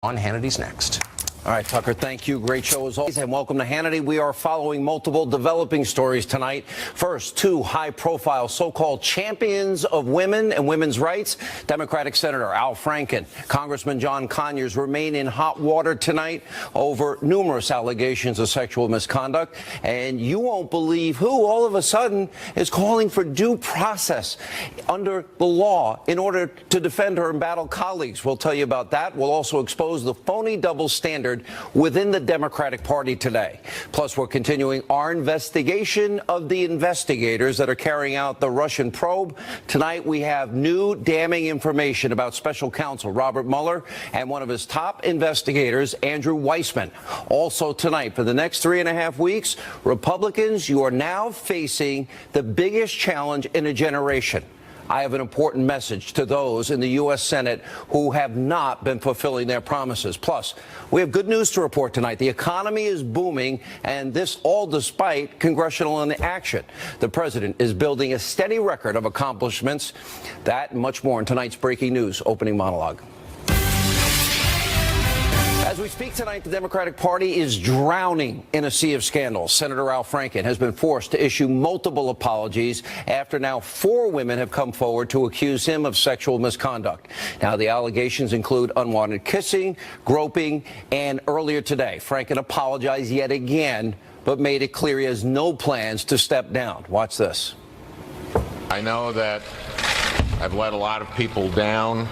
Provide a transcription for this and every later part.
On Hannity's next. All right, Tucker, thank you. Great show as always. And welcome to Hannity. We are following multiple developing stories tonight. First, two high-profile so-called champions of women and women's rights. Democratic Senator Al Franken, Congressman John Conyers remain in hot water tonight over numerous allegations of sexual misconduct. And you won't believe who all of a sudden is calling for due process under the law in order to defend her embattled colleagues. We'll tell you about that. We'll also expose the phony double standard within the Democratic Party today. Plus, we're continuing our investigation of the investigators that are carrying out the Russian probe. Tonight, we have new damning information about special counsel Robert Mueller and one of his top investigators, Andrew Weissman. Also tonight, for the next 3.5 weeks, Republicans, you are now facing the biggest challenge in a generation. I have an important message to those in the U.S. Senate who have not been fulfilling their promises. Plus, we have good news to report tonight. The economy is booming, and this all despite congressional inaction. The president is building a steady record of accomplishments. That and much more in tonight's breaking news opening monologue. As we speak tonight, the Democratic Party is drowning in a sea of scandals. Senator Al Franken has been forced to issue multiple apologies after now 4 women have come forward to accuse him of sexual misconduct. Now, the allegations include unwanted kissing, groping, and earlier today, Franken apologized yet again, but made it clear he has no plans to step down. Watch this. I know that I've let a lot of people down,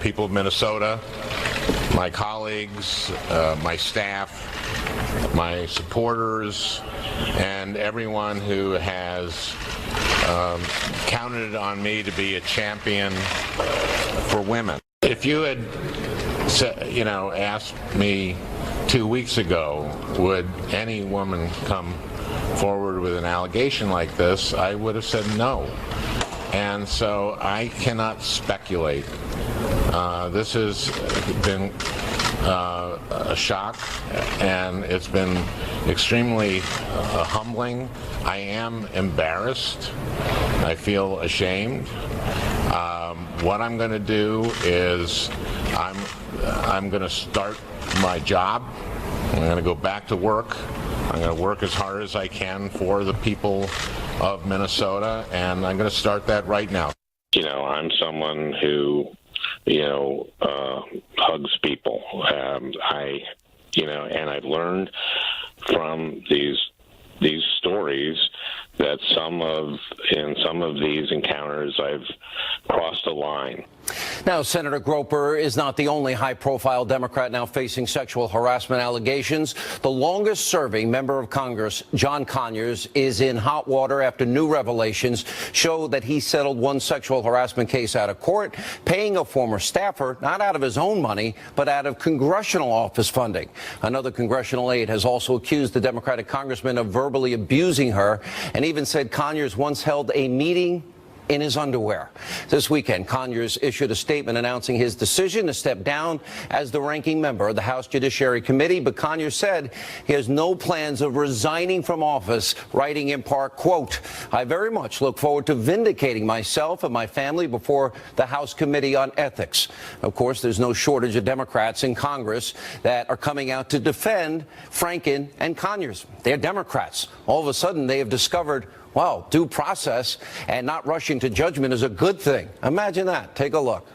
people of Minnesota, my colleagues, my staff, my supporters, and everyone who has counted on me to be a champion for women. If you had, asked me 2 weeks ago, would any woman come forward with an allegation like this, I would have said no. And so I cannot speculate. This has been a shock, and it's been extremely humbling. I am embarrassed. I feel ashamed. What I'm going to do is I'm going to start my job. I'm going to go back to work. I'm going to work as hard as I can for the people of Minnesota, and I'm going to start that right now. I'm someone who, hugs people. And I've learned from these stories that in some of these encounters I've crossed a line. Now, Senator Groper is not the only high-profile Democrat now facing sexual harassment allegations. The longest-serving member of Congress, John Conyers, is in hot water after new revelations show that he settled one sexual harassment case out of court, paying a former staffer not out of his own money, but out of congressional office funding. Another congressional aide has also accused the Democratic congressman of verbally abusing her and even said Conyers once held a meeting in his underwear. This weekend, Conyers issued a statement announcing his decision to step down as the ranking member of the House Judiciary Committee, but Conyers said he has no plans of resigning from office, writing in part, quote, "I very much look forward to vindicating myself and my family before the House Committee on Ethics." Of course, there's no shortage of Democrats in Congress that are coming out to defend Franken and Conyers. They're Democrats. All of a sudden, they have discovered, wow, due process and not rushing to judgment is a good thing. Imagine that. Take a look.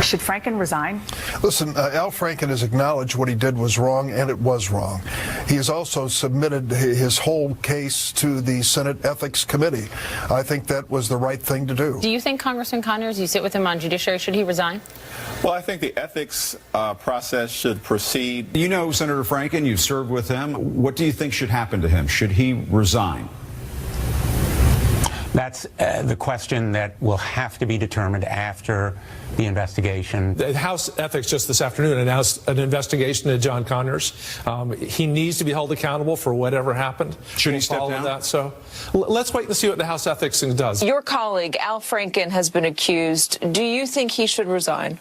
Should Franken resign? Listen, Al Franken has acknowledged what he did was wrong, and it was wrong. He has also submitted his whole case to the Senate Ethics Committee. I think that was the right thing to do. Do you think Congressman Conyers, you sit with him on Judiciary, should he resign? Well, I think the ethics process should proceed. You know Senator Franken, you've served with him. What do you think should happen to him? Should he resign? That's the question that will have to be determined after the investigation. The House Ethics just this afternoon announced an investigation into John Conyers. He needs to be held accountable for whatever happened. Should he step down? That. So let's wait and see what the House Ethics does. Your colleague, Al Franken, has been accused. Do you think he should resign?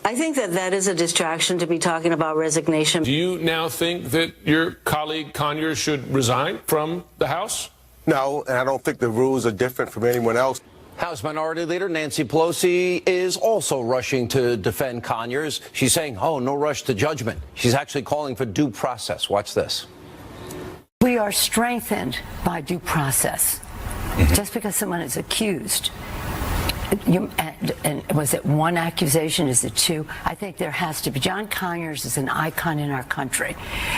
I think that is a distraction to be talking about resignation. Do you now think that your colleague Conyers should resign from the House? No, and I don't think the rules are different from anyone else. House Minority Leader Nancy Pelosi is also rushing to defend Conyers. She's saying, oh, no rush to judgment. She's actually calling for due process. Watch this. We are strengthened by due process. Just because someone is accused, and was it one accusation? Is it two? I think there has to be. John Conyers is an icon in our country.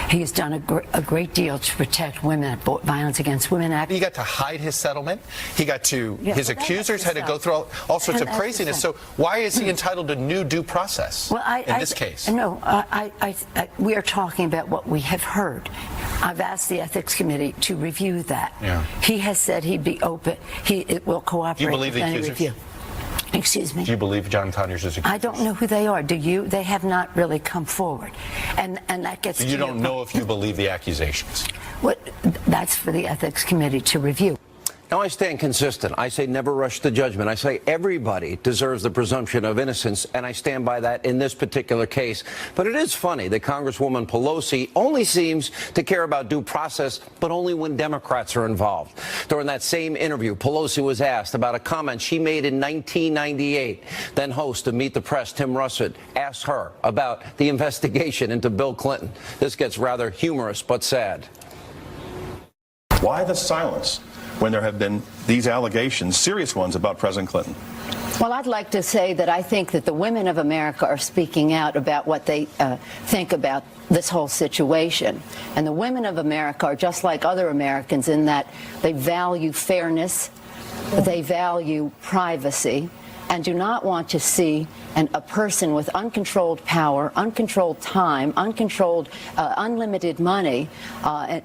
He has done a great deal to protect women, violence against women. He got to hide his settlement. He got to, his accusers had to go through all sorts of craziness. So why is he entitled to new due process in this case? No, we are talking about what we have heard. I've asked the Ethics Committee to review that. Yeah. He has said he'd be open. It will cooperate. Do you believe with the any accusers? review. Excuse me? Do you believe John Conyers is accused? I don't know who they are. Do you? They have not really come forward. And that gets to you don't know if you believe the accusations? That's for the Ethics Committee to review. Now, I stand consistent. I say never rush to judgment. I say everybody deserves the presumption of innocence, and I stand by that in this particular case. But it is funny that Congresswoman Pelosi only seems to care about due process, but only when Democrats are involved. During that same interview, Pelosi was asked about a comment she made in 1998. Then host of Meet the Press, Tim Russert, asked her about the investigation into Bill Clinton. This gets rather humorous, but sad. Why the silence when there have been these allegations, serious ones, about President Clinton? Well, I'd like to say that I think that the women of America are speaking out about what they think about this whole situation. And the women of America are just like other Americans in that they value fairness, they value privacy, and do not want to see a person with uncontrolled power, uncontrolled time, unlimited money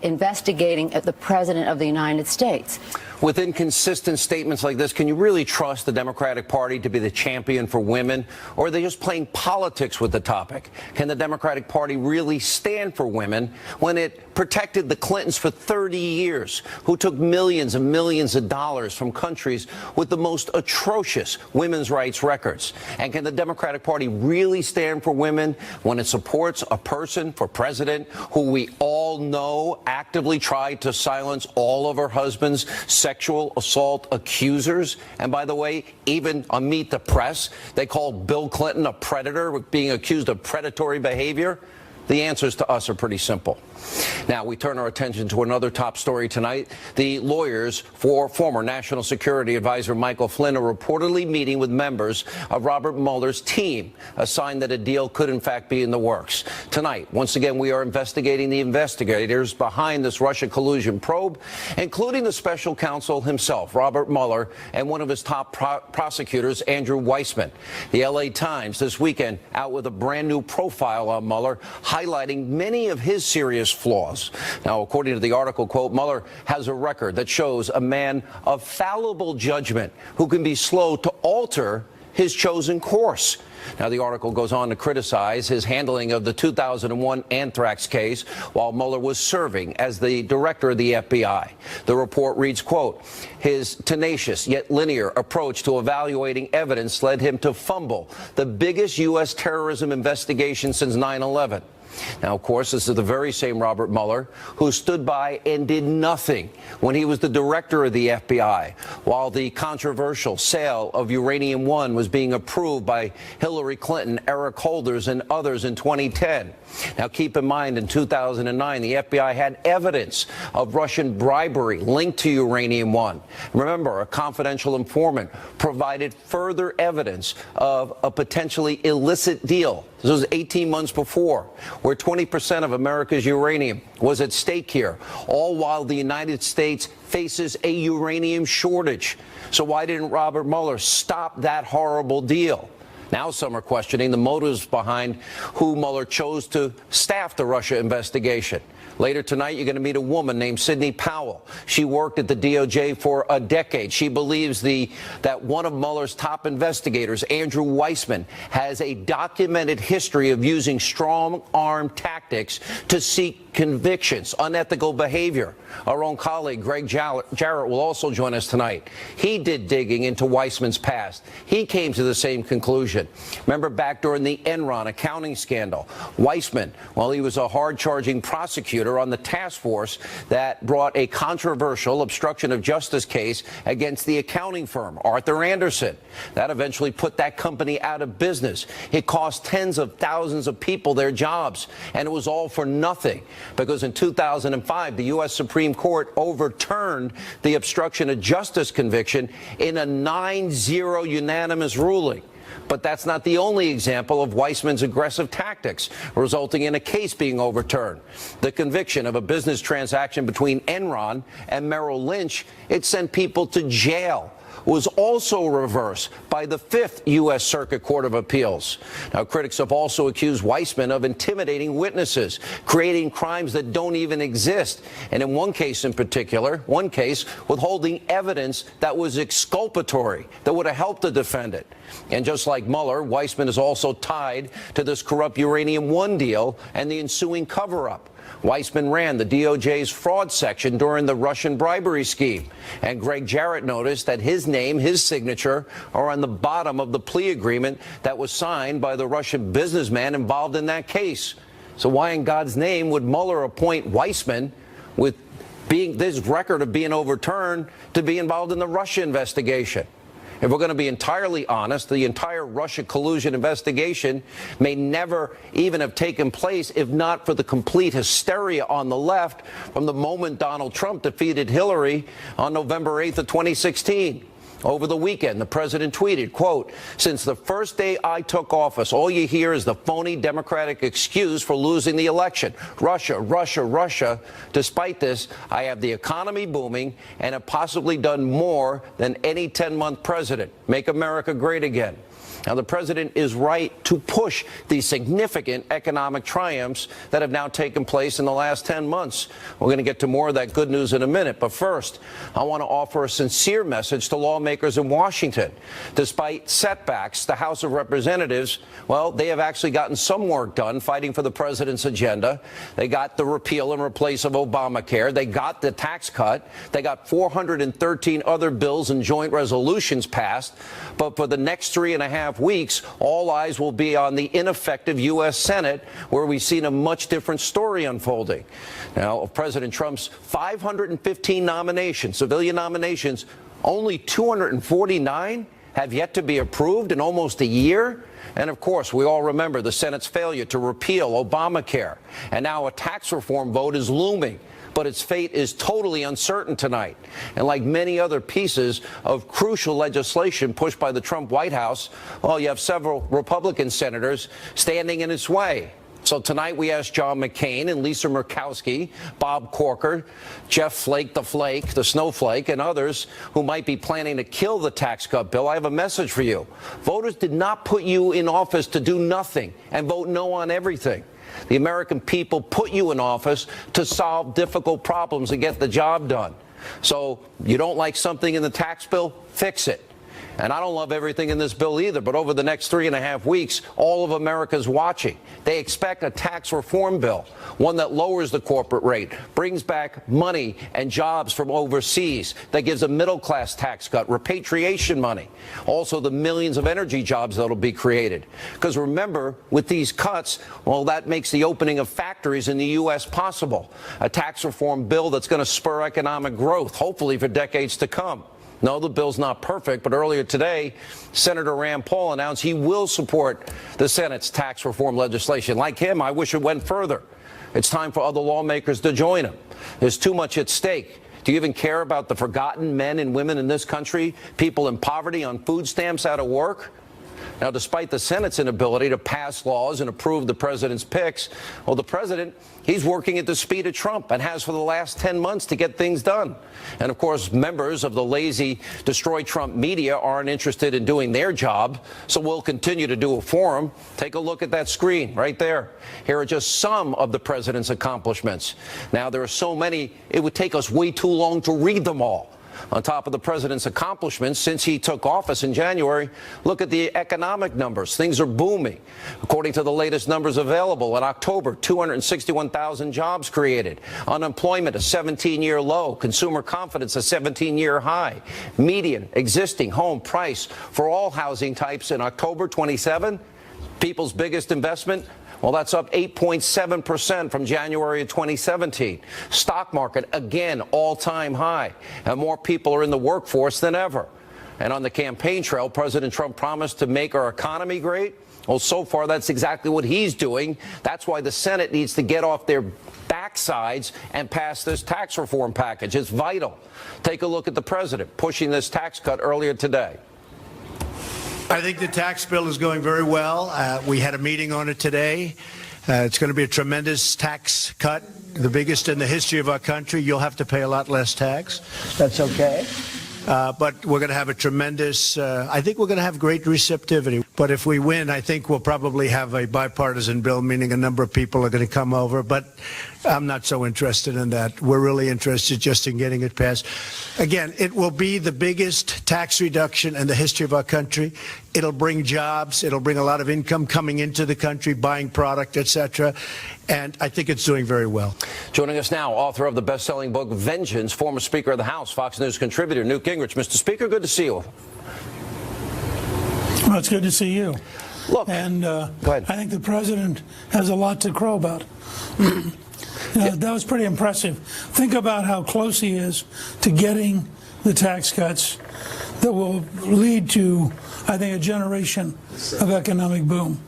investigating the President of the United States. With inconsistent statements like this, can you really trust the Democratic Party to be the champion for women? Or are they just playing politics with the topic? Can the Democratic Party really stand for women when it protected the Clintons for 30 years, who took millions and millions of dollars from countries with the most atrocious women's rights records? And can the Democratic Party really stand for women when it supports a person for president who we all know actively tried to silence all of her husband's sexual assault accusers? And by the way, even on Meet the Press, they called Bill Clinton a predator, being accused of predatory behavior. The answers to us are pretty simple. Now, we turn our attention to another top story tonight. The lawyers for former National Security Advisor Michael Flynn are reportedly meeting with members of Robert Mueller's team, a sign that a deal could in fact be in the works. Tonight, once again, we are investigating the investigators behind this Russia collusion probe, including the special counsel himself, Robert Mueller, and one of his top prosecutors, Andrew Weissman. The LA Times this weekend out with a brand new profile on Mueller, highlighting many of his serious flaws. Now, according to the article, quote, Mueller has a record that shows a man of fallible judgment who can be slow to alter his chosen course. Now, the article goes on to criticize his handling of the 2001 anthrax case while Mueller was serving as the director of the FBI. The report reads, quote, his tenacious yet linear approach to evaluating evidence led him to fumble the biggest U.S. terrorism investigation since 9/11. Now, of course, this is the very same Robert Mueller who stood by and did nothing when he was the director of the FBI, while the controversial sale of Uranium One was being approved by Hillary Clinton, Eric Holders, and others in 2010. Now, keep in mind, in 2009, the FBI had evidence of Russian bribery linked to Uranium One. Remember, a confidential informant provided further evidence of a potentially illicit deal. This was 18 months before, where 20% of America's uranium was at stake here, all while the United States faces a uranium shortage. So why didn't Robert Mueller stop that horrible deal? Now some are questioning the motives behind who Mueller chose to staff the Russia investigation. Later tonight, you're going to meet a woman named Sidney Powell. She worked at the DOJ for a decade. She believes that one of Mueller's top investigators, Andrew Weissman, has a documented history of using strong-arm tactics to seek convictions, unethical behavior. Our own colleague, Greg Jarrett, will also join us tonight. He did digging into Weissman's past. He came to the same conclusion. Remember back during the Enron accounting scandal, Weissman, well, he was a hard-charging prosecutor on the task force that brought a controversial obstruction of justice case against the accounting firm, Arthur Andersen. That eventually put that company out of business. It cost tens of thousands of people their jobs, and it was all for nothing because in 2005, the U.S. Supreme Court overturned the obstruction of justice conviction in a 9-0 unanimous ruling. But that's not the only example of Weissman's aggressive tactics, resulting in a case being overturned. The conviction of a business transaction between Enron and Merrill Lynch, it sent people to jail, was also reversed by the 5th U.S. Circuit Court of Appeals. Now, critics have also accused Weissman of intimidating witnesses, creating crimes that don't even exist, and in one case in particular, withholding evidence that was exculpatory, that would have helped the defendant. And just like Mueller, Weissman is also tied to this corrupt Uranium One deal and the ensuing cover-up. Weissman ran the DOJ's fraud section during the Russian bribery scheme. And Greg Jarrett noticed that his name, his signature, are on the bottom of the plea agreement that was signed by the Russian businessman involved in that case. So why in God's name would Mueller appoint Weissman, with this record of being overturned, to be involved in the Russia investigation? If we're going to be entirely honest, the entire Russia collusion investigation may never even have taken place if not for the complete hysteria on the left from the moment Donald Trump defeated Hillary on November 8th of 2016. Over the weekend, the president tweeted, quote, "Since the first day I took office, all you hear is the phony Democratic excuse for losing the election. Russia, Russia, Russia. Despite this, I have the economy booming and have possibly done more than any 10-month president. Make America great again." Now, the president is right to push these significant economic triumphs that have now taken place in the last 10 months. We're going to get to more of that good news in a minute. But first, I want to offer a sincere message to lawmakers in Washington. Despite setbacks, the House of Representatives, well, they have actually gotten some work done fighting for the president's agenda. They got the repeal and replace of Obamacare. They got the tax cut. They got 413 other bills and joint resolutions passed. But for the next 3.5 weeks, all eyes will be on the ineffective U.S. Senate, where we've seen a much different story unfolding. Now, of President Trump's 515 nominations, civilian nominations, only 249 have yet to be approved in almost a year. And of course, we all remember the Senate's failure to repeal Obamacare. And now a tax reform vote is looming. But its fate is totally uncertain tonight. And like many other pieces of crucial legislation pushed by the Trump White House, well, you have several Republican senators standing in its way. So tonight we asked John McCain and Lisa Murkowski, Bob Corker, Jeff Flake, the Snowflake, and others who might be planning to kill the tax cut bill. I have a message for you. Voters did not put you in office to do nothing and vote no on everything. The American people put you in office to solve difficult problems and get the job done. So you don't like something in the tax bill? Fix it. And I don't love everything in this bill either, but over the next 3.5 weeks, all of America's watching. They expect a tax reform bill, one that lowers the corporate rate, brings back money and jobs from overseas, that gives a middle-class tax cut, repatriation money, also the millions of energy jobs that will be created. Because remember, with these cuts, well, that makes the opening of factories in the U.S. possible. A tax reform bill that's going to spur economic growth, hopefully for decades to come. No, the bill's not perfect, but earlier today, Senator Rand Paul announced he will support the Senate's tax reform legislation. Like him, I wish it went further. It's time for other lawmakers to join him. There's too much at stake. Do you even care about the forgotten men and women in this country, people in poverty, on food stamps, out of work? Now, despite the Senate's inability to pass laws and approve the president's picks, well, the president, he's working at the speed of Trump and has for the last 10 months to get things done. And, of course, members of the lazy Destroy Trump media aren't interested in doing their job, so we'll continue to do it for them. Take a look at that screen right there. Here are just some of the president's accomplishments. Now, there are so many, it would take us way too long to read them all. On top of the president's accomplishments since he took office in January, look at the economic numbers. Things are booming. According to the latest numbers available, in October, 261,000 jobs created. Unemployment, a 17-year low. Consumer confidence, a 17-year high. Median existing home price for all housing types in October 27, People's biggest investment? Well, that's up 8.7% from January of 2017. Stock market, again, all-time high. And more people are in the workforce than ever. And on the campaign trail, President Trump promised to make our economy great. Well, so far, that's exactly what he's doing. That's why the Senate needs to get off their backsides and pass this tax reform package. It's vital. Take a look at the president pushing this tax cut earlier today. I think the tax bill is going very well. We had a meeting on it today. It's going to be a tremendous tax cut, the biggest in the history of our country. You'll have to pay a lot less tax. That's okay. But we're going to have a tremendous, I think we're going to have great receptivity. But if we win, I think we'll probably have a bipartisan bill, meaning a number of people are going to come over. But I'm not so interested in that. We're really interested just in getting it passed. Again, it will be the biggest tax reduction in the history of our country. It'll bring jobs. It'll bring a lot of income coming into the country, buying product, etc. And I think it's doing very well. Joining us now, author of the best-selling book, Vengeance, former Speaker of the House, Fox News contributor, Newt Gingrich. Mr. Speaker, good to see you. Well, it's good to see you. Look, and go ahead. I think the president has a lot to crow about. That was pretty impressive. Think about how close he is to getting the tax cuts that will lead to, I think, a generation of economic boom.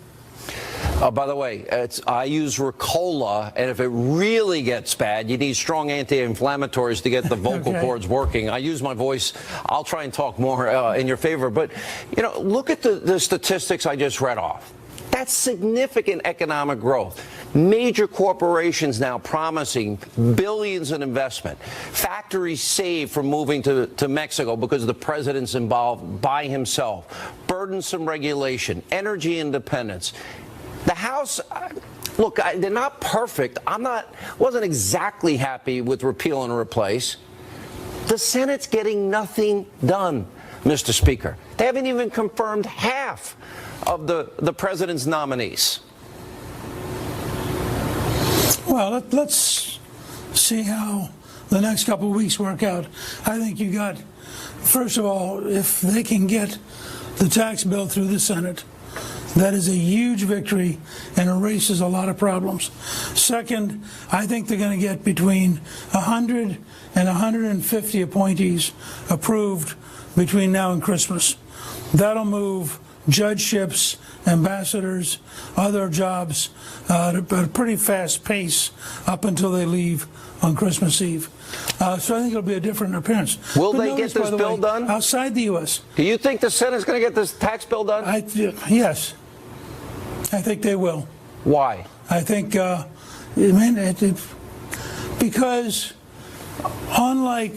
By the way, I use Ricola, and if it really gets bad, you need strong anti-inflammatories to get the vocal cords working. I use my voice. I'll try and talk more in your favor. But, you know, look at the statistics I just read off. That's significant economic growth. Major corporations now promising billions in investment. Factories saved from moving to Mexico because the president's involved by himself. Burdensome regulation, energy independence. The House, look, they're not perfect. Wasn't exactly happy with repeal and replace. The Senate's getting nothing done, Mr. Speaker. They haven't even confirmed half of the president's nominees. Well, let's see how the next couple of weeks work out. I think you got, first of all, if they can get the tax bill through the Senate, that is a huge victory and erases a lot of problems. Second, I think they're going to get between 100 and 150 appointees approved between now and Christmas. That'll move judgeships, ambassadors, other jobs at a pretty fast pace up until they leave on Christmas Eve. So I think it'll be a different appearance. Will they get this bill done? Outside the U.S. Do you think the Senate's going to get this tax bill done? Yes. I think they will. Why? I think, because unlike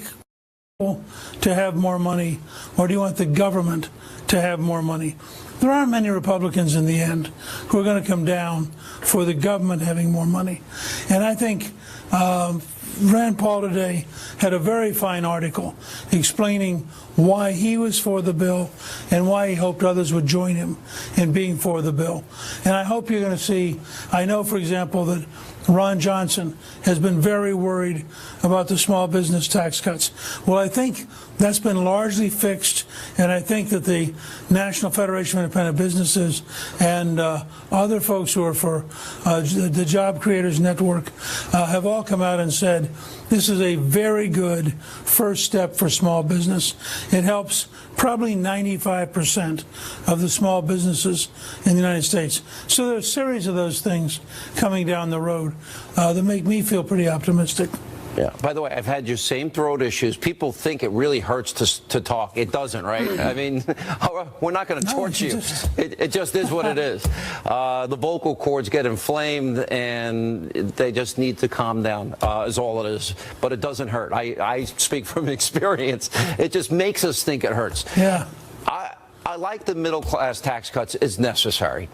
to have more money, or do you want the government to have more money? There aren't many Republicans in the end who are going to come down for the government having more money. And I think Rand Paul today had a very fine article explaining why he was for the bill and why he hoped others would join him in being for the bill. And I hope you're going to see, I know, for example, that Ron Johnson has been very worried about the small business tax cuts. Well, I think that's been largely fixed, and I think that the National Federation of Independent Businesses and other folks who are for the Job Creators Network have all come out and said this is a very good first step for small business. It helps probably 95% of the small businesses in the United States. So there's a series of those things coming down the road that make me feel pretty optimistic. Yeah. By the way, I've had your same throat issues. People think it really hurts to talk. It doesn't, right? I mean, we're not going to torture you. It just is what it is. The vocal cords get inflamed, and they just need to calm down, is all it is. But it doesn't hurt. I speak from experience. It just makes us think it hurts. Yeah. I like the middle-class tax cuts. It's necessary.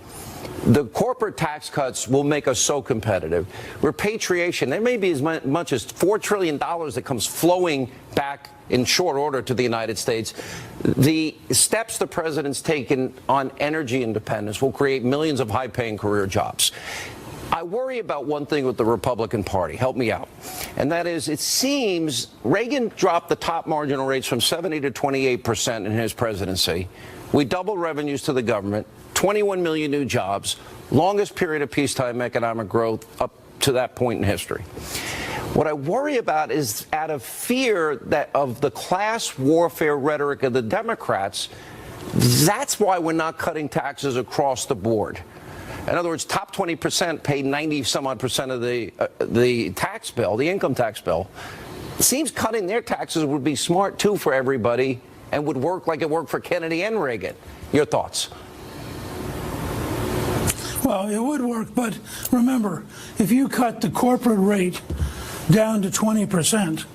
The corporate tax cuts will make us so competitive. Repatriation, there may be as much as $4 trillion that comes flowing back in short order to the United States. The steps the president's taken on energy independence will create millions of high-paying career jobs. I worry about one thing with the Republican Party. Help me out. And that is, it seems Reagan dropped the top marginal rates from 70 to 28% in his presidency. We doubled revenues to the government. 21 million new jobs, longest period of peacetime economic growth up to that point in history. What I worry about is out of fear that of the class warfare rhetoric of the Democrats, that's why we're not cutting taxes across the board. In other words, top 20% pay 90-some-odd% of the tax bill, the income tax bill. It seems cutting their taxes would be smart, too, for everybody and would work like it worked for Kennedy and Reagan. Your thoughts? Well, it would work, but remember, if you cut the corporate rate down to 20%,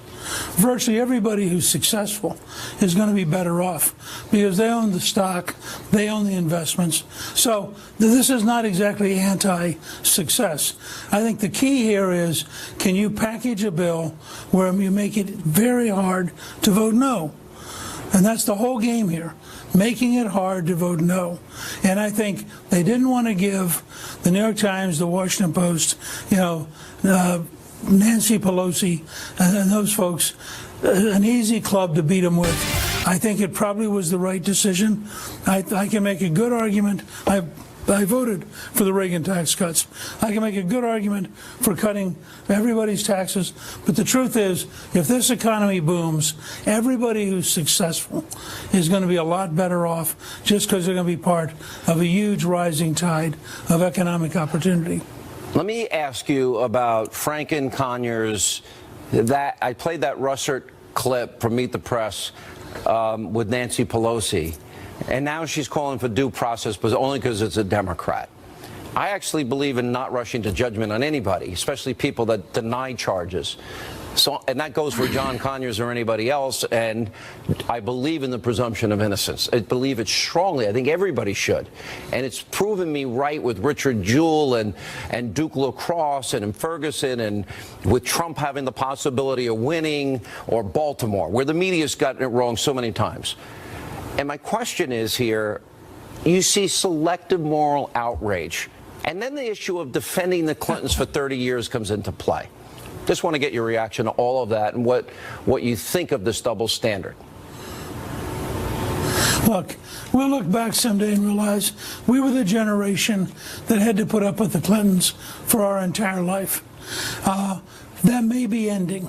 virtually everybody who's successful is going to be better off because they own the stock, they own the investments. So this is not exactly anti-success. I think the key here is, can you package a bill where you make it very hard to vote no? And that's the whole game here, making it hard to vote no. And I think they didn't want to give the New York Times, the Washington Post, Nancy Pelosi and those folks an easy club to beat them with. I think it probably was the right decision. I can make a good argument. I voted for the Reagan tax cuts. I can make a good argument for cutting everybody's taxes. But the truth is, if this economy booms, everybody who's successful is going to be a lot better off just because they're going to be part of a huge rising tide of economic opportunity. Let me ask you about Franken Conyers. I played that Russert clip from Meet the Press with Nancy Pelosi, and now she's calling for due process, but only because it's a Democrat. I actually believe in not rushing to judgment on anybody, especially people that deny charges. So, and that goes for John Conyers or anybody else, and I believe in the presumption of innocence. I believe it strongly. I think everybody should. And it's proven me right with Richard Jewell and Duke LaCrosse and in Ferguson and with Trump having the possibility of winning, or Baltimore, where the media's gotten it wrong so many times. And my question is here, you see selective moral outrage, and then the issue of defending the Clintons for 30 years comes into play. Just want to get your reaction to all of that and what you think of this double standard. Look, we'll look back someday and realize we were the generation that had to put up with the Clintons for our entire life. That may be ending.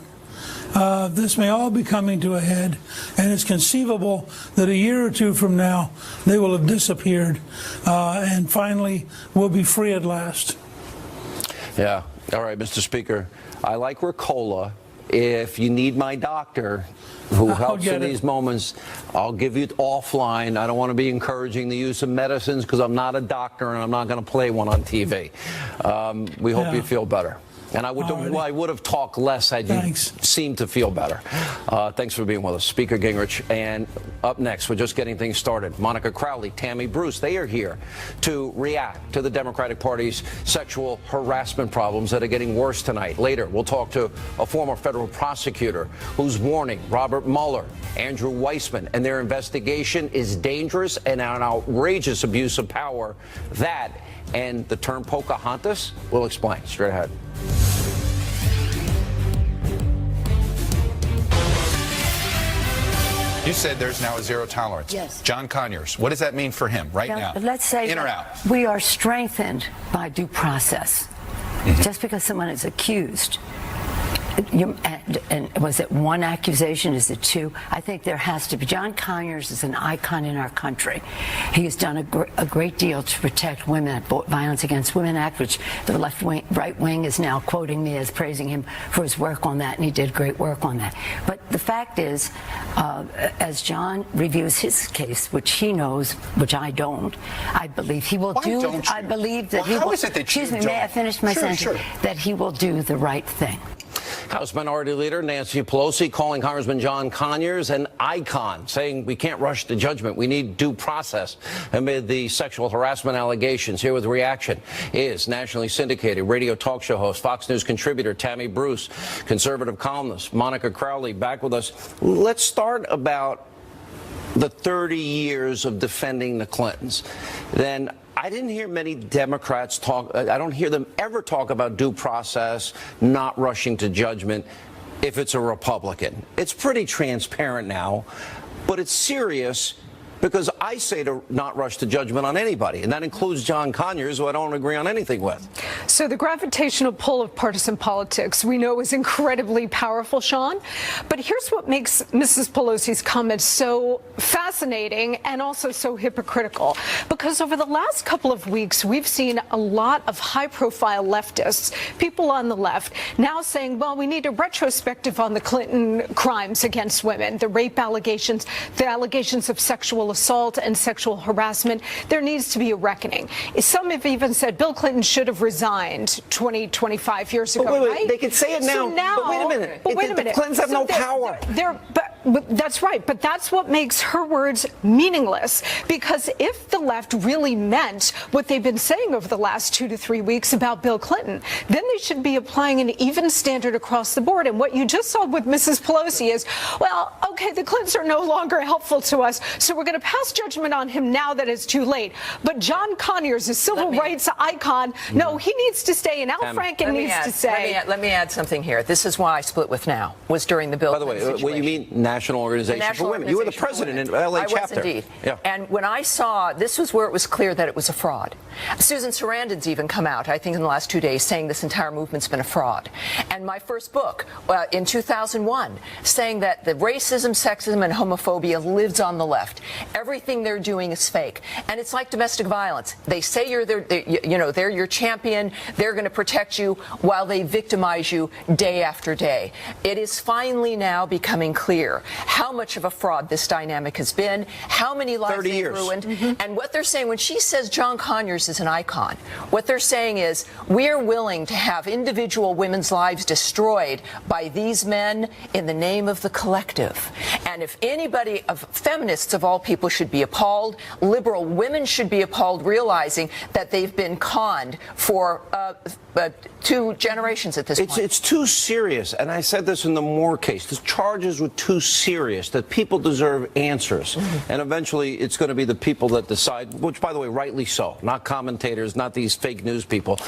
This may all be coming to a head, and it's conceivable that a year or two from now they will have disappeared, and finally we'll be free at last. Yeah. All right, Mr. Speaker. I like Ricola. If you need my doctor who helps in these moments, I'll give you it offline. I don't want to be encouraging the use of medicines because I'm not a doctor and I'm not going to play one on TV. We hope you feel better. And I would have talked less had you seemed to feel better. Thanks for being with us, Speaker Gingrich. And up next, we're just getting things started. Monica Crowley, Tammy Bruce, they are here to react to the Democratic Party's sexual harassment problems that are getting worse tonight. Later, we'll talk to a former federal prosecutor who's warning Robert Mueller, Andrew Weissman, and their investigation is dangerous and an outrageous abuse of power. That and the term Pocahontas, we'll explain straight ahead. You said there's now a zero tolerance. Yes. John Conyers, what does that mean for him right now? Let's say in or out? We are strengthened by due process. Just because someone is accused, and was it one accusation? Is it two? I think there has to be. John Conyers is an icon in our country. He has done a great deal to protect women, Violence Against Women Act, which the right wing is now quoting me as praising him for his work on that, and he did great work on that. But the fact is, as John reviews his case, which he knows, which I don't, I believe he will do. Don't you? I believe that he will. How is it that excuse you me, don't? may I finish my sentence? Sure. That he will do the right thing. House Minority Leader Nancy Pelosi calling Congressman John Conyers an icon, saying we can't rush to judgment. We need due process amid the sexual harassment allegations. Here with reaction is nationally syndicated radio talk show host, Fox News contributor Tammy Bruce, conservative columnist Monica Crowley, back with us. Let's start about the 30 years of defending the Clintons. Then I didn't hear many Democrats talk. I don't hear them ever talk about due process, not rushing to judgment if it's a Republican. It's pretty transparent now, but it's serious because I say to not rush to judgment on anybody, and that includes John Conyers, who I don't agree on anything with. So the gravitational pull of partisan politics we know is incredibly powerful, Sean. But here's what makes Mrs. Pelosi's comments so fascinating and also so hypocritical. Because over the last couple of weeks, we've seen a lot of high-profile leftists, people on the left, now saying, well, we need a retrospective on the Clinton crimes against women, the rape allegations, the allegations of sexual assault and sexual harassment. There needs to be a reckoning. Some have even said Bill Clinton should have resigned 25 years ago, wait, right? They can say it now, but wait a minute. The Clintons have no power. But that's right. But that's what makes her words meaningless. Because if the left really meant what they've been saying over the last 2 to 3 weeks about Bill Clinton, then they should be applying an even standard across the board. And what you just saw with Mrs. Pelosi is, well, okay, the Clintons are no longer helpful to us, so we're going to pass judgment on him now that it's too late. But John Conyers, a civil rights icon, no, he needs to stay, and Al Franken needs to stay. Let me add something here. This is why I split with Now, was during the Bill Clinton situation. By the way, what you mean National Organization for Women? You were the president in LA chapter. I was indeed. Yeah. And when I saw, this was where it was clear that it was a fraud. Susan Sarandon's even come out, I think in the last 2 days, saying this entire movement's been a fraud. And my first book, in 2001, saying that the racism, sexism, and homophobia lives on the left. Everything they're doing is fake. And it's like domestic violence. They say they're your champion, they're going to protect you, while they victimize you day after day. It is finally now becoming clear how much of a fraud this dynamic has been, how many lives they've ruined. And what they're saying, when she says John Conyers is an icon, what they're saying is, we're willing to have individual women's lives destroyed by these men in the name of the collective. And if anybody, of feminists of all people, should be appalled, liberal women should be appalled, realizing that they've been conned for 2 generations at this point. It's too serious, and I said this in the Moore case. The charges were too serious, that people deserve answers. And eventually it's going to be the people that decide, which, by the way, rightly so, not commentators, not these fake news people.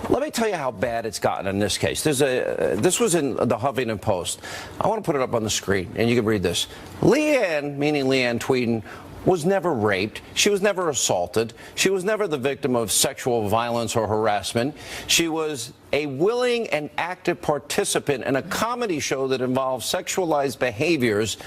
Let me tell you how bad it's gotten in this case. This was in the Huffington Post. I want to put it up on the screen, and you can read this. Leanne, meaning Leanne Tweeden, was never raped. She was never assaulted. She was never the victim of sexual violence or harassment. She was a willing and active participant in a comedy show that involved sexualized behaviors,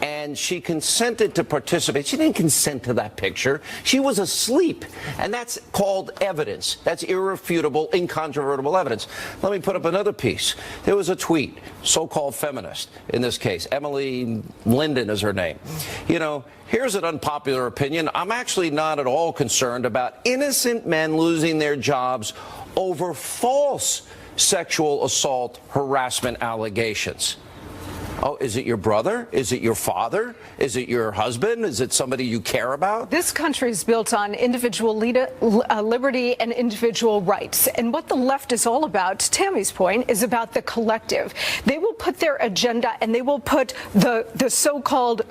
and she consented to participate. She didn't consent to that picture. She was asleep, and that's called evidence. That's irrefutable, incontrovertible evidence. Let me put up another piece. There was a tweet, so-called feminist, in this case, Emily Linden is her name. You know, here's an unpopular opinion. I'm actually not at all concerned about innocent men losing their jobs over false sexual assault harassment allegations. Oh, is it your brother? Is it your father? Is it your husband? Is it somebody you care about? This country is built on individual liberty and individual rights. And what the left is all about, to Tammy's point, is about the collective. They will put their agenda and they will put the so-called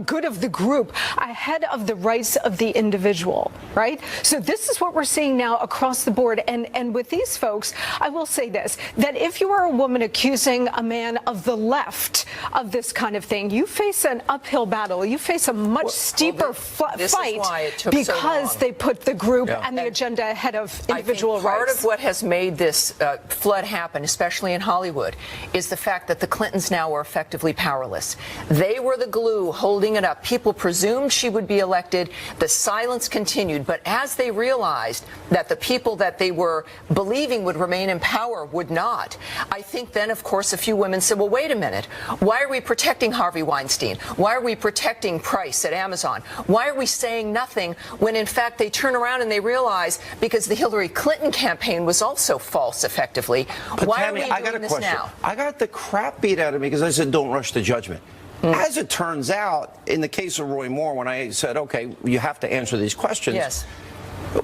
good of the group ahead of the rights of the individual, right? So this is what we're seeing now across the board. And with these folks, I will say this, that if you are a woman accusing a man of the left of this kind of thing, you face an uphill battle. You face a much steeper fight because they put the group and the agenda ahead of individual rights. Part of what has made this flood happen, especially in Hollywood, is the fact that the Clintons now are effectively powerless. They were the glue holding it up. People presumed she would be elected. The silence continued. But as they realized that the people that they were believing would remain in power would not, I think then, of course, a few women said, well, wait a minute. Why are we protecting Harvey Weinstein? Why are we protecting Price at Amazon? Why are we saying nothing when, in fact, they turn around and they realize, because the Hillary Clinton campaign was also false, effectively, why are we doing this now? I got the crap beat out of me because I said don't rush to judgment. As it turns out, in the case of Roy Moore, when I said, okay, you have to answer these questions. Yes.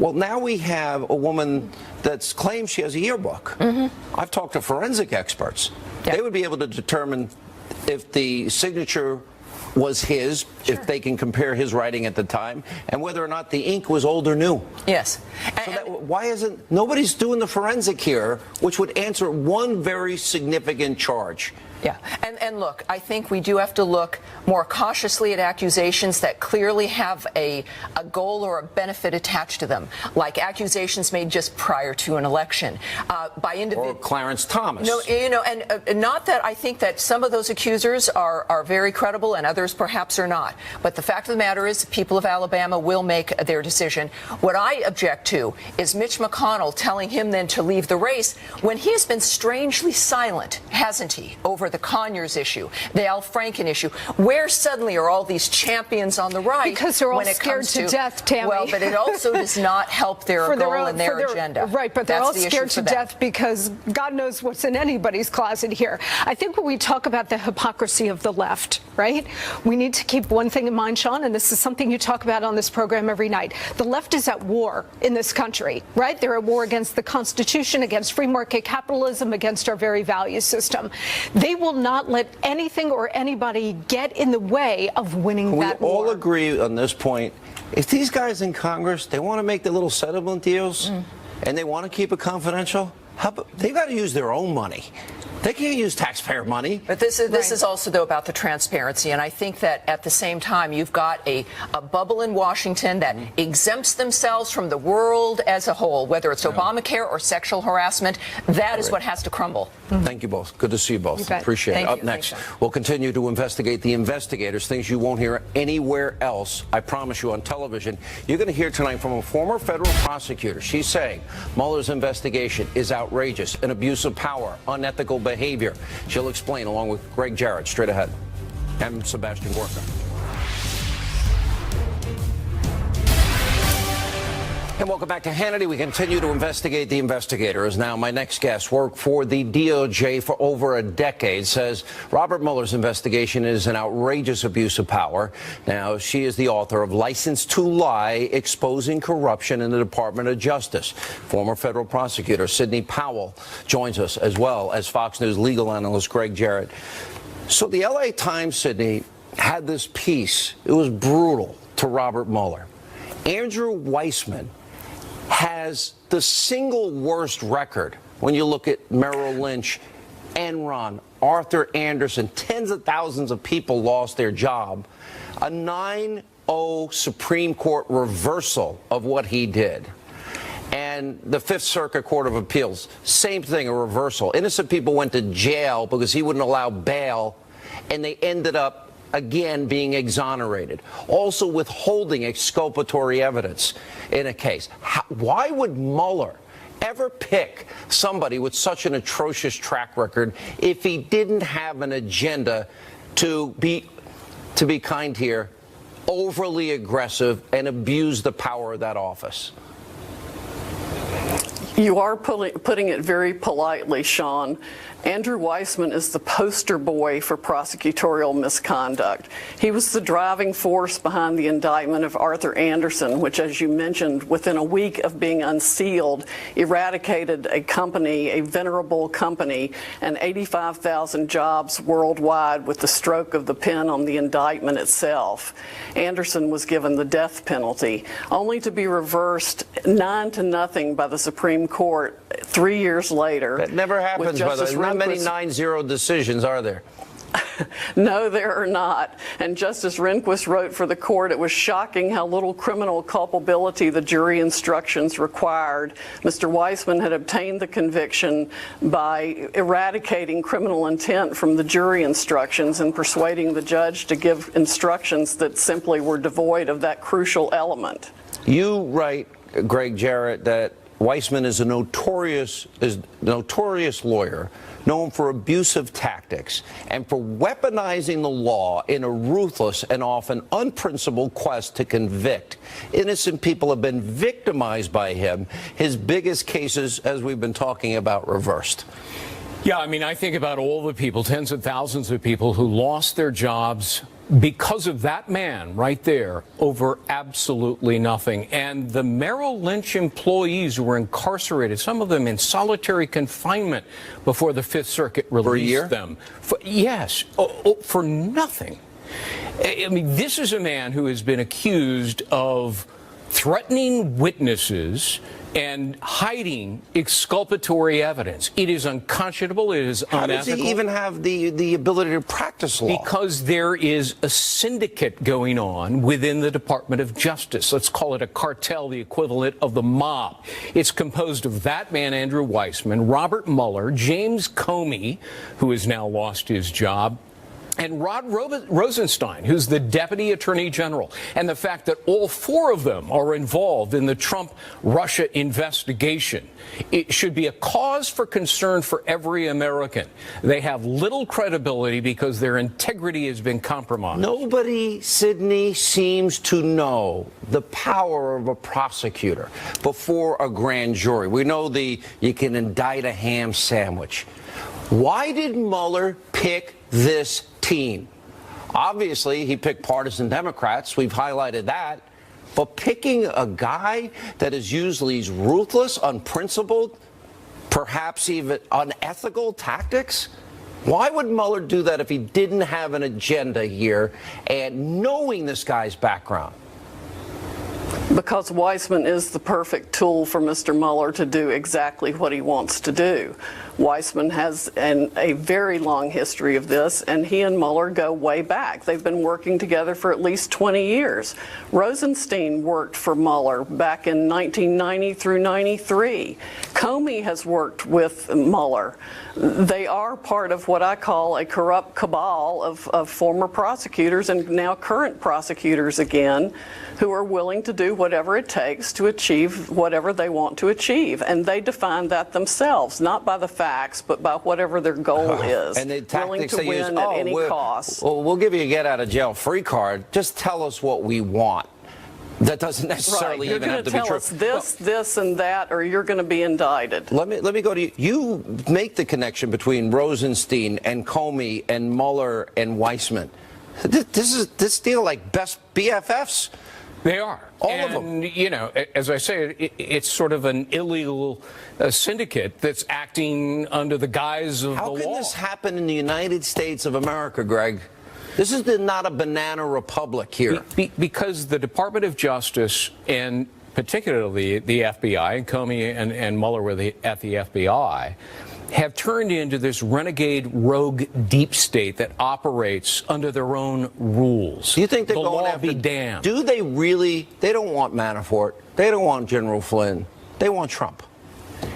Well, now we have a woman that's claims she has a yearbook. I've talked to forensic experts. They would be able to determine if the signature was his, if they can compare his writing at the time, and whether or not the ink was old or new. Yes. So why isn't nobody's doing the forensic here, which would answer one very significant charge? Yeah, and look, I think we do have to look more cautiously at accusations that clearly have a goal or a benefit attached to them, like accusations made just prior to an election by individuals. Or Clarence Thomas. No, and not that I think that some of those accusers are very credible and others perhaps are not. But the fact of the matter is the people of Alabama will make their decision. What I object to is Mitch McConnell telling him then to leave the race when he has been strangely silent, hasn't he, over the Conyers issue, the Al Franken issue, where suddenly are all these champions on the right? Because they're all when it scared comes to death, Tammy. Well, but it also does not help their goal and their agenda. Right, but they're That's all the scared issue to for them. death because God knows what's in anybody's closet here. I think when we talk about the hypocrisy of the left, right, we need to keep one thing in mind, Sean, and this is something you talk about on this program every night. The left is at war in this country, right? They're at war against the Constitution, against free market capitalism, against our very value system. They will not let anything or anybody get in the way of winning that war. We all agree on this point. If these guys in Congress, they want to make the little settlement deals and they want to keep it confidential, they got to use their own money. They can't use taxpayer money. But this is also, though, about the transparency. And I think that at the same time, you've got a bubble in Washington that exempts themselves from the world as a whole, whether it's Obamacare or sexual harassment. That is what has to crumble. Thank you both. Good to see you both. You bet. Appreciate it. Thank Up you. next, Thanks, we'll continue to investigate the investigators, things you won't hear anywhere else, I promise you, on television. You're going to hear tonight from a former federal prosecutor. She's saying Mueller's investigation is outrageous, an abuse of power, unethical behavior. She'll explain along with Greg Jarrett straight ahead. And Sebastian Gorka. And welcome back to Hannity. We continue to investigate the investigators. Now, my next guest worked for the DOJ for over a decade, says Robert Mueller's investigation is an outrageous abuse of power. Now, she is the author of License to Lie, Exposing Corruption in the Department of Justice. Former federal prosecutor Sidney Powell joins us, as well as Fox News legal analyst Greg Jarrett. So the LA Times, Sidney, had this piece. It was brutal to Robert Mueller. Andrew Weissman has the single worst record when you look at Merrill Lynch, Enron, Arthur Andersen. Tens of thousands of people lost their job. A 9-0 Supreme Court reversal of what he did. And the Fifth Circuit Court of Appeals, same thing, a reversal. Innocent people went to jail because he wouldn't allow bail, and they ended up again being exonerated. Also withholding exculpatory evidence in a case. Why would Mueller ever pick somebody with such an atrocious track record if he didn't have an agenda to be kind here, overly aggressive and abuse the power of that office? You are putting it very politely, Sean. Andrew Weissman is the poster boy for prosecutorial misconduct. He was the driving force behind the indictment of Arthur Andersen, which, as you mentioned, within a week of being unsealed, eradicated a company, a venerable company, and 85,000 jobs worldwide with the stroke of the pen on the indictment itself. Andersen was given the death penalty, only to be reversed 9-0 by the Supreme Court 3 years later. That never happens, by the way. Not many 9-0 decisions, are there? No, there are not. And Justice Rehnquist wrote for the court, it was shocking how little criminal culpability the jury instructions required. Mr. Weissman had obtained the conviction by eradicating criminal intent from the jury instructions and persuading the judge to give instructions that simply were devoid of that crucial element. You write, Greg Jarrett, that Weissman is a notorious lawyer, known for abusive tactics and for weaponizing the law in a ruthless and often unprincipled quest to convict. Innocent people have been victimized by him. His biggest cases, as we've been talking about, reversed. Yeah, I mean, I think about all the people, tens of thousands of people who lost their jobs because of that man right there over absolutely nothing. And the Merrill Lynch employees who were incarcerated, some of them in solitary confinement before the Fifth Circuit released them. Yes, for nothing. I mean, this is a man who has been accused of threatening witnesses and hiding exculpatory evidence. It is unconscionable. It is unethical. How does he even have the ability to practice law? Because there is a syndicate going on within the Department of Justice. Let's call it a cartel, the equivalent of the mob. It's composed of that man, Andrew Weissman, Robert Mueller, James Comey, who has now lost his job, and Rod Rosenstein, who's the Deputy Attorney General. And the fact that all four of them are involved in the Trump-Russia investigation, it should be a cause for concern for every American. They have little credibility because their integrity has been compromised. Nobody, Sydney, seems to know the power of a prosecutor before a grand jury. We know you can indict a ham sandwich. Why did Mueller pick this team? Obviously, he picked partisan Democrats. We've highlighted that. But picking a guy that is usually ruthless, unprincipled, perhaps even unethical tactics? Why would Mueller do that if he didn't have an agenda here and knowing this guy's background? Because Weissman is the perfect tool for Mr. Mueller to do exactly what he wants to do. Weissman has a very long history of this, and he and Mueller go way back. They've been working together for at least 20 years. Rosenstein worked for Mueller back in 1990 through 93. Comey has worked with Mueller. They are part of what I call a corrupt cabal of former prosecutors and now current prosecutors again, who are willing to do whatever it takes to achieve whatever they want to achieve. And they define that themselves, not by the facts, but by whatever their goal is. And the willing tactics to they win use, at any cost. Well, we'll give you a get-out-of-jail-free card. Just tell us what we want. That doesn't necessarily even have to be true. You're going to tell us this, and that, or you're going to be indicted. Let me go to you. You make the connection between Rosenstein and Comey and Mueller and Weissman. This deal like best BFFs. They are. All of them. You know, as I say, it's sort of an illegal syndicate that's acting under the guise of the law. How can this happen in the United States of America, Greg? This is not a banana republic here. Because the Department of Justice, and particularly the FBI, and Comey and Mueller were at the FBI, have turned into this renegade rogue deep state that operates under their own rules. Do you think they're the going law after, be damned? Do they really? They don't want Manafort. They don't want General Flynn. They want Trump.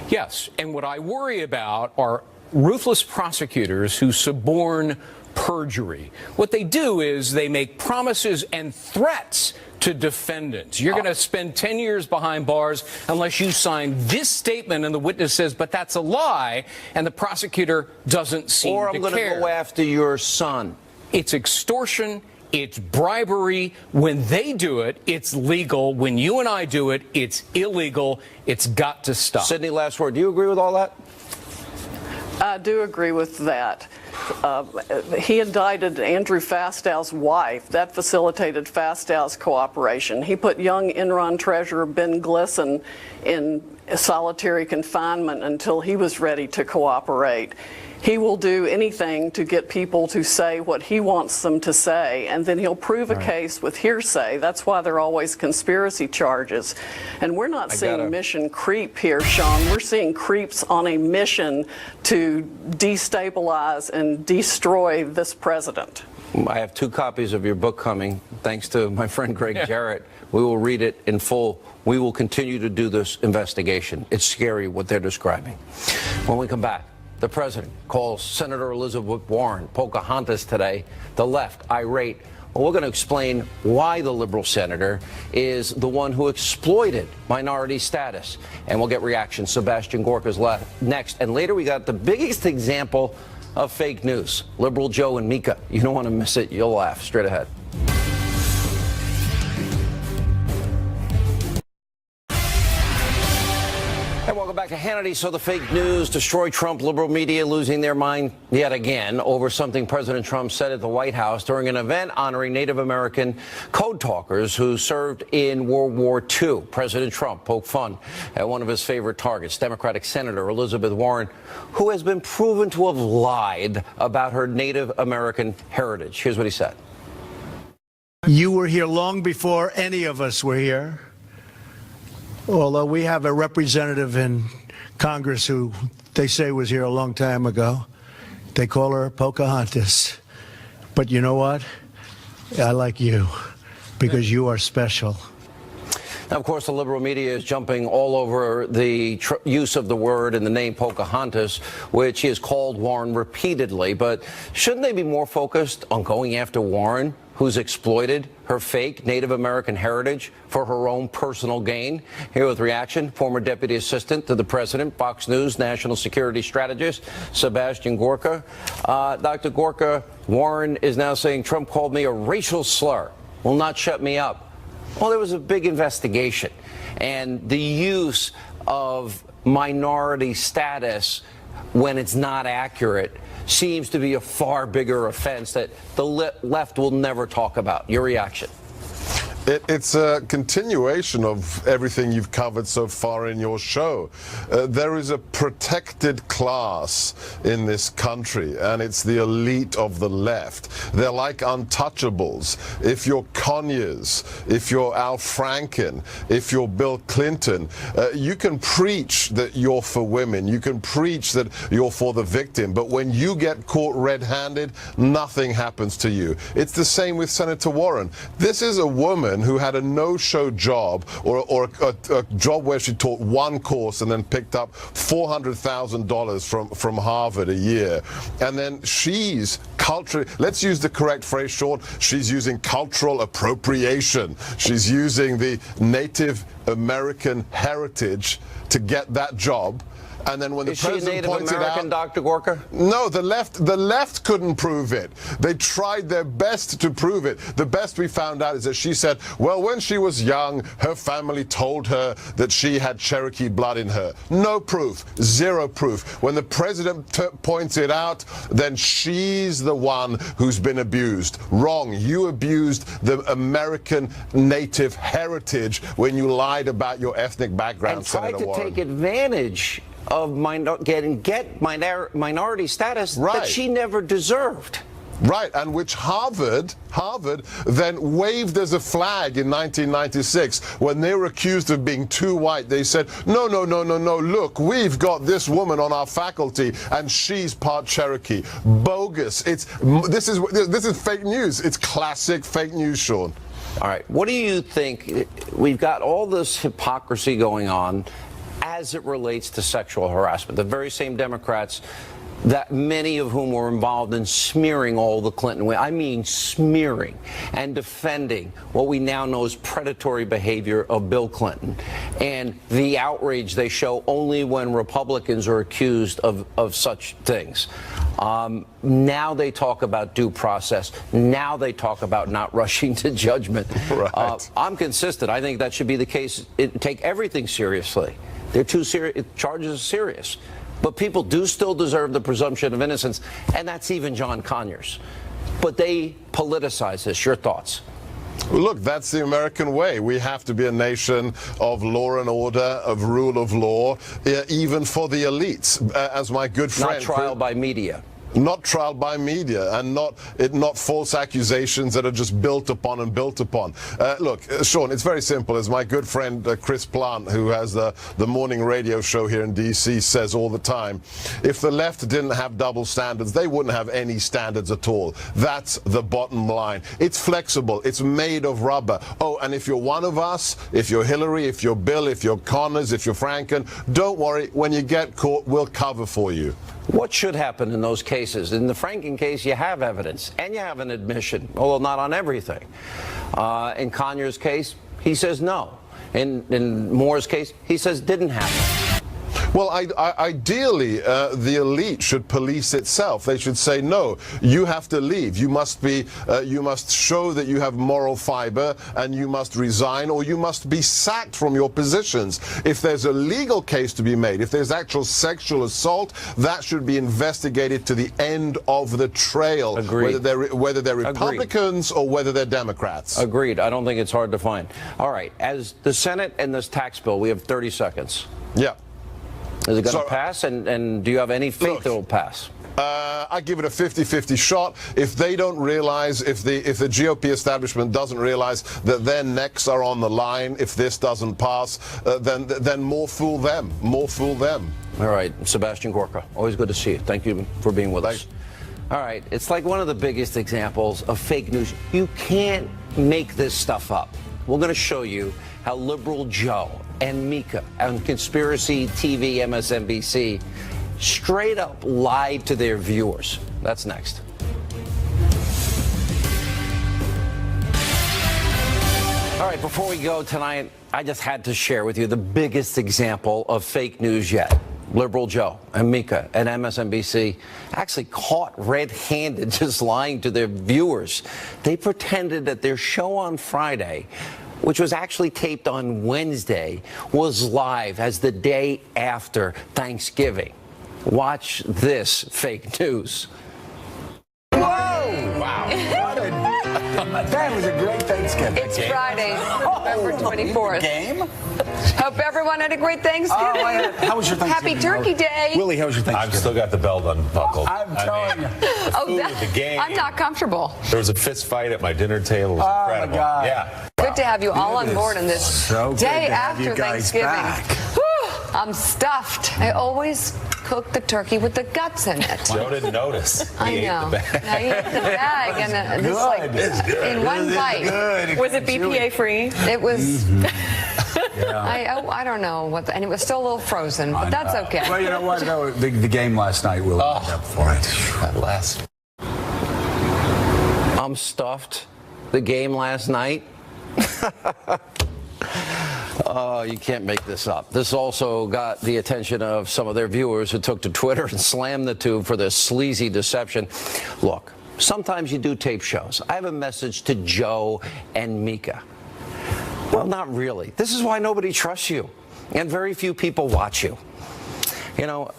Yes, and what I worry about are ruthless prosecutors who suborn perjury. What they do is they make promises and threats to defendants. You're going to spend 10 years behind bars unless you sign this statement, and the witness says, but that's a lie, and the prosecutor doesn't seem to care. Or I'm going to go after your son. It's extortion. It's bribery. When they do it, it's legal. When you and I do it, it's illegal. It's got to stop. Sydney, last word. Do you agree with all that? I do agree with that. He indicted Andrew Fastow's wife. That facilitated Fastow's cooperation. He put young Enron treasurer Ben Glisson in solitary confinement until he was ready to cooperate. He will do anything to get people to say what he wants them to say, and then he'll prove a case with hearsay. That's why there are always conspiracy charges. And we're not seeing mission creep here, Sean. We're seeing creeps on a mission to destabilize and destroy this president. I have 2 copies of your book coming, thanks to my friend Greg Jarrett. We will read it in full. We will continue to do this investigation. It's scary what they're describing. When we come back, the president calls Senator Elizabeth Warren Pocahontas today. The left, irate. Well, we're going to explain why the liberal senator is the one who exploited minority status. And we'll get reaction. Sebastian Gorka's next. And later we got the biggest example of fake news. Liberal Joe and Mika. You don't want to miss it. You'll laugh. Straight ahead. And welcome back to Hannity. So the fake news destroy Trump. Liberal media losing their mind yet again over something President Trump said at the White House during an event honoring Native American code talkers who served in World War II. President Trump poked fun at one of his favorite targets, Democratic Senator Elizabeth Warren, who has been proven to have lied about her Native American heritage. Here's what he said. You were here long before any of us were here. Although we have a representative in Congress who they say was here a long time ago. They call her Pocahontas. But you know what? I like you because you are special. Now, of course, the liberal media is jumping all over the use of the word and the name Pocahontas, which is called Warren repeatedly. But shouldn't they be more focused on going after Warren, who's exploited her fake Native American heritage for her own personal gain? Here with reaction, former Deputy Assistant to the President, Fox News National Security Strategist, Sebastian Gorka. Dr. Gorka, Warren is now saying Trump called me a racial slur, will not shut me up. Well, there was a big investigation, and the use of minority status when it's not accurate seems to be a far bigger offense that the left will never talk about. Your reaction? It's a continuation of everything you've covered so far in your show. There is a protected class in this country, and it's the elite of the left. They're like untouchables. If you're Conyers, if you're Al Franken, if you're Bill Clinton, you can preach that you're for women. You can preach that you're for the victim. But when you get caught red-handed, nothing happens to you. It's the same with Senator Warren. This is a woman who had a no-show job or a job where she taught one course and then picked up $400,000 from Harvard a year. And then she's let's use the correct phrase, Sean, she's using cultural appropriation. She's using the Native American heritage to get that job. And then when the president she a Native pointed American, out, Dr. Gorka? No, the left couldn't prove it. They tried their best to prove it. The best we found out is that she said, well, when she was young, her family told her that she had Cherokee blood in her. No proof, zero proof. When the president points it out, then she's the one who's been abused. Wrong. You abused the American native heritage when you lied about your ethnic background, and tried Senator Warren. To take advantage of minority status that she never deserved. Right, and which Harvard then waved as a flag in 1996 when they were accused of being too white. They said, no, look, we've got this woman on our faculty and she's part Cherokee. Bogus. This is fake news. It's classic fake news, Sean. All right, what do you think? We've got all this hypocrisy going on as it relates to sexual harassment. The very same Democrats that many of whom were involved in smearing all the Clinton women, I mean smearing and defending what we now know is predatory behavior of Bill Clinton, and the outrage they show only when Republicans are accused of such things. Now they talk about due process. Now they talk about not rushing to judgment. Right. I'm consistent. I think that should be the case. Take everything seriously. They're too serious. Charges are serious. But people do still deserve the presumption of innocence, and that's even John Conyers. But they politicize this. Your thoughts? Well, look, that's the American way. We have to be a nation of law and order, of rule of law, even for the elites. As my good friend... Not trial by media. Not trial by media, and not false accusations that are just built upon and built upon. Look, Sean, it's very simple. As my good friend Chris Plant, who has the morning radio show here in D.C., says all the time, if the left didn't have double standards, they wouldn't have any standards at all. That's the bottom line. It's flexible. It's made of rubber. Oh, and if you're one of us, if you're Hillary, if you're Bill, if you're Connors, if you're Franken, don't worry. When you get caught, we'll cover for you. What should happen in those cases? In the Franken case, you have evidence and you have an admission, although not on everything. In Conyers' case, he says no. In Moore's case, he says didn't happen. Well, ideally, the elite should police itself. They should say, no, you have to leave. You must show that you have moral fiber, and you must resign, or you must be sacked from your positions. If there's a legal case to be made, if there's actual sexual assault, that should be investigated to the end of the trail. Agreed. Whether they're Republicans or whether they're Democrats. Agreed. I don't think it's hard to find. All right. As the Senate and this tax bill, we have 30 seconds. Yeah. Is it going to pass? And do you have any faith it will pass? I give it a 50-50 shot. If they don't realize, if the GOP establishment doesn't realize that their necks are on the line if this doesn't pass, then more fool them. More fool them. All right, Sebastian Gorka, always good to see you. Thank you for being with us. All right, it's like one of the biggest examples of fake news. You can't make this stuff up. We're going to show you how liberal Joe and Mika on Conspiracy TV MSNBC straight up lied to their viewers. That's next. All right, before we go tonight, I just had to share with you the biggest example of fake news yet. Liberal Joe and Mika and MSNBC actually caught red-handed just lying to their viewers. They pretended that their show on Friday, which was actually taped on Wednesday, was live as the day after Thanksgiving. Watch this fake news. Whoa! Wow. That was a great Thanksgiving. It's Friday, November 24th. Game? Hope everyone had a great Thanksgiving. How was your Thanksgiving? Happy Turkey Day. Willie, how was your Thanksgiving? I've still got the belt unbuckled. I'm telling you. The game. I'm not comfortable. There was a fist fight at my dinner table. It was incredible. My God. Yeah. Good to have you all on board on this day after Thanksgiving. Whew, I'm stuffed. I always cook the turkey with the guts in it. Joe didn't notice. I know. I ate the bag and it's like in one bite. Was it BPA free? It was. I don't know what, and it was still a little frozen, but that's okay. Well, you know what? No, the game last night will make up for it. That last. I'm stuffed. The game last night. Oh, you can't make this up. This also got the attention of some of their viewers who took to Twitter and slammed the tube for this sleazy deception. Look, sometimes you do tape shows. I have a message to Joe and Mika. Well, not really. This is why nobody trusts you, and very few people watch you. You know,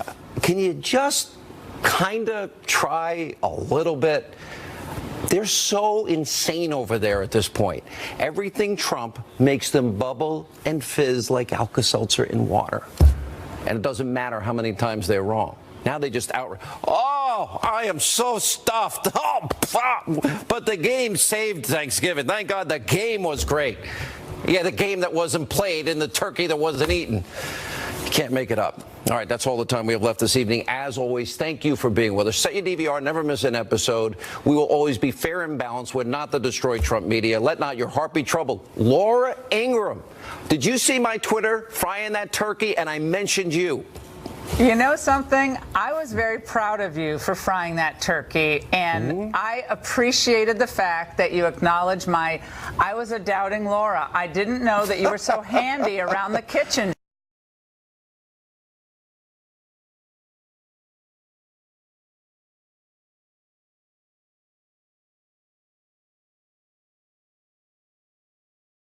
can you just kind of try a little bit? They're so insane over there at this point. Everything Trump makes them bubble and fizz like Alka-Seltzer in water. And it doesn't matter how many times they're wrong. Now they just outright, oh, I am so stuffed. Oh, but the game saved Thanksgiving. Thank God the game was great. Yeah, the game that wasn't played and the turkey that wasn't eaten. You can't make it up. All right, that's all the time we have left this evening. As always, thank you for being with us. Set your DVR, never miss an episode. We will always be fair and balanced. We're not the Destroy Trump media. Let not your heart be troubled. Laura Ingraham, did you see my Twitter frying that turkey? And I mentioned you. You know something? I was very proud of you for frying that turkey, and I appreciated the fact that you acknowledged I was a doubting Laura. I didn't know that you were so handy around the kitchen.